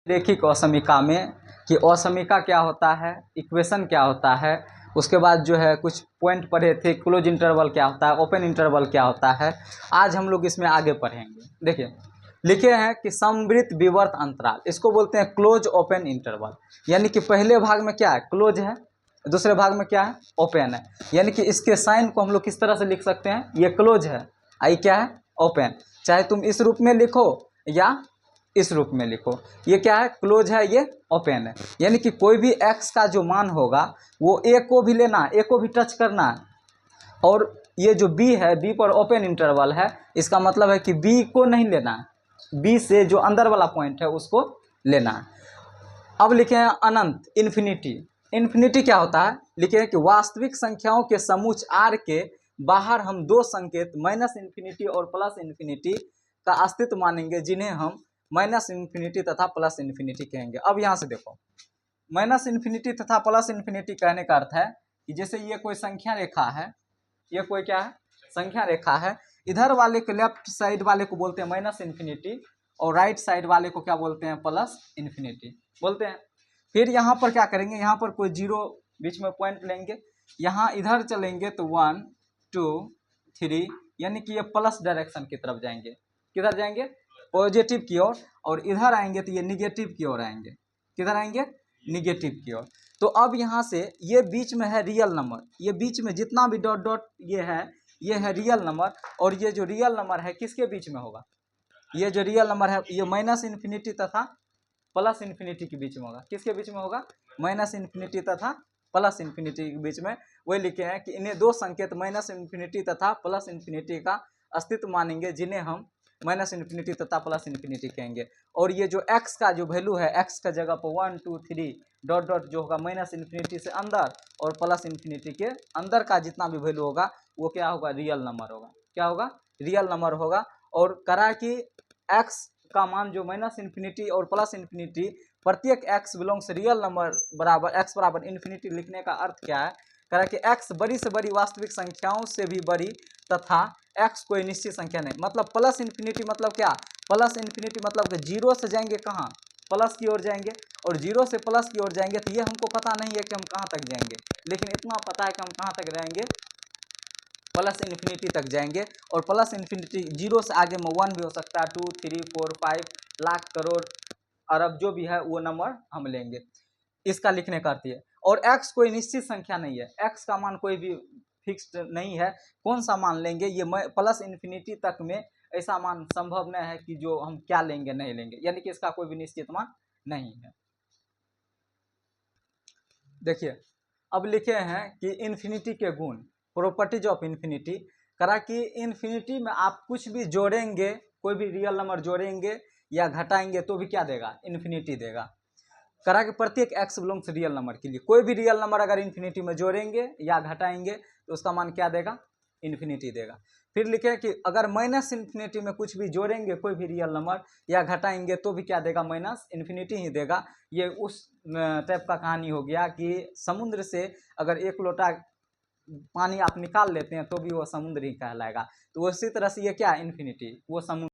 रैखिक असमीका में कि असमीका क्या होता है, इक्वेशन क्या होता है, उसके बाद जो है कुछ पॉइंट पढ़े थे, क्लोज इंटरवल क्या होता है, ओपन इंटरवल क्या होता है। आज हम लोग इसमें आगे पढ़ेंगे। देखिए लिखे हैं कि समवृत्त विवर्त अंतराल, इसको बोलते हैं क्लोज ओपन इंटरवल। यानी कि पहले भाग में क्या है, क्लोज है, दूसरे भाग में क्या है, ओपन है। यानी कि इसके साइन को हम लोग किस तरह से लिख सकते हैं, ये क्लोज है, आई क्या है, ओपन। चाहे तुम इस रूप में लिखो या इस रूप में लिखो, ये क्या है, क्लोज है, ये ओपन है। यानी कि कोई भी एक्स का जो मान होगा वो ए को भी लेना, ए को भी टच करना है। और ये जो बी है, बी पर ओपन इंटरवल है, इसका मतलब है कि बी को नहीं लेना है, बी से जो अंदर वाला पॉइंट है उसको लेना है। अब लिखे हैं अनंत, इन्फिनिटी। इन्फिनिटी क्या होता है, लिखे हैं कि वास्तविक संख्याओं के समूह आर के बाहर हम दो संकेत माइनस इन्फिनिटी और प्लस इन्फिनिटी का अस्तित्व मानेंगे, जिन्हें हम माइनस इन्फिनिटी तथा प्लस इन्फिनिटी कहेंगे। अब यहाँ से देखो, माइनस इन्फिनिटी तथा प्लस इन्फिनिटी कहने का अर्थ है कि जैसे ये कोई संख्या रेखा है, ये कोई क्या है, संख्या रेखा है। इधर वाले के लेफ्ट साइड वाले को बोलते हैं माइनस इन्फिनिटी और राइट साइड वाले को क्या बोलते हैं, प्लस इन्फिनिटी बोलते हैं। फिर यहाँ पर क्या करेंगे, यहाँ पर कोई जीरो बीच में पॉइंट लेंगे, यहाँ इधर चलेंगे तो 1 2 3, यानी कि ये प्लस डायरेक्शन की तरफ जाएंगे। किधर जाएंगे, पॉजिटिव की ओर। और इधर आएंगे तो ये निगेटिव की ओर आएंगे। किधर आएंगे, निगेटिव की ओर। तो अब यहाँ से ये बीच में है रियल नंबर, ये बीच में जितना भी डॉट डॉट ये है रियल नंबर। और ये जो रियल नंबर है किसके बीच में होगा, ये जो रियल नंबर है ये माइनस इन्फिनिटी तथा प्लस इन्फिनिटी के बीच में होगा। किसके बीच में होगा, माइनस इन्फिनिटी तथा प्लस इन्फिनिटी के बीच में। वही लिखे हैं कि इन्हें दो संकेत माइनस इन्फिनिटी तथा प्लस इन्फिनिटी का अस्तित्व मानेंगे, जिन्हें हम माइनस इन्फिनिटी तथा प्लस इन्फिनिटी कहेंगे। और ये जो x का जो वैल्यू है, x का जगह पर 1 2 3 डॉट डॉट जो होगा माइनस इन्फिनिटी से अंदर और प्लस इन्फिनिटी के अंदर का जितना भी वैल्यू होगा वो क्या होगा, रियल नंबर होगा। क्या होगा, रियल नंबर होगा। और करा कि x का मान जो माइनस इन्फिनिटी और प्लस इन्फिनिटी प्रत्येक x बिलोंग्स रियल नंबर बराबर x बराबर इन्फिनिटी लिखने का अर्थ क्या है, करा कि x बड़ी से बड़ी वास्तविक संख्याओं से भी बड़ी तथा x कोई निश्चित संख्या नहीं। मतलब प्लस इन्फिनिटी मतलब क्या, प्लस इन्फिनिटी मतलब कि जीरो से जाएंगे कहाँ, प्लस की ओर जाएंगे, और जीरो से प्लस की ओर जाएंगे। तो ये हमको पता नहीं है कि हम कहाँ तक जाएंगे, लेकिन इतना पता है कि हम कहाँ तक जाएंगे, प्लस इन्फिनिटी तक जाएंगे। और प्लस इन्फिनिटी जीरो से आगे में 1 भी हो सकता है, 2 3 4 5 लाख करोड़ अरब जो भी है वो नंबर हम लेंगे। इसका लिखने का अर्थ है। और x कोई निश्चित संख्या नहीं है, x का मान कोई भी फिक्स्ड नहीं है। कौन सा मान लेंगे, ये प्लस इन्फिनिटी तक में ऐसा मान संभव नहीं है कि जो हम क्या लेंगे नहीं लेंगे, यानी कि इसका कोई भी निश्चित मान नहीं है। देखिए अब लिखे हैं कि इन्फिनिटी के गुण, प्रॉपर्टीज ऑफ इन्फिनिटी। करा कि इन्फिनिटी में आप कुछ भी जोड़ेंगे, कोई भी रियल नंबर जोड़ेंगे या घटाएंगे तो भी क्या देगा, इन्फिनिटी देगा। करा कि प्रत्येक x बिलोंग्स रियल नंबर के लिए कोई भी रियल नंबर अगर इन्फिनिटी में जोड़ेंगे या घटाएंगे तो उसका मान क्या देगा, इन्फिनिटी देगा। फिर लिखे कि अगर माइनस इन्फिनिटी में कुछ भी जोड़ेंगे कोई भी रियल नंबर या घटाएंगे तो भी क्या देगा, माइनस इन्फिनिटी ही देगा। ये उस टाइप का कहानी हो गया कि समुद्र से अगर एक लोटा पानी आप निकाल लेते हैं तो भी वो समुद्र ही कहलाएगा। तो उसी तरह से ये क्या, इन्फिनिटी वो समुद्र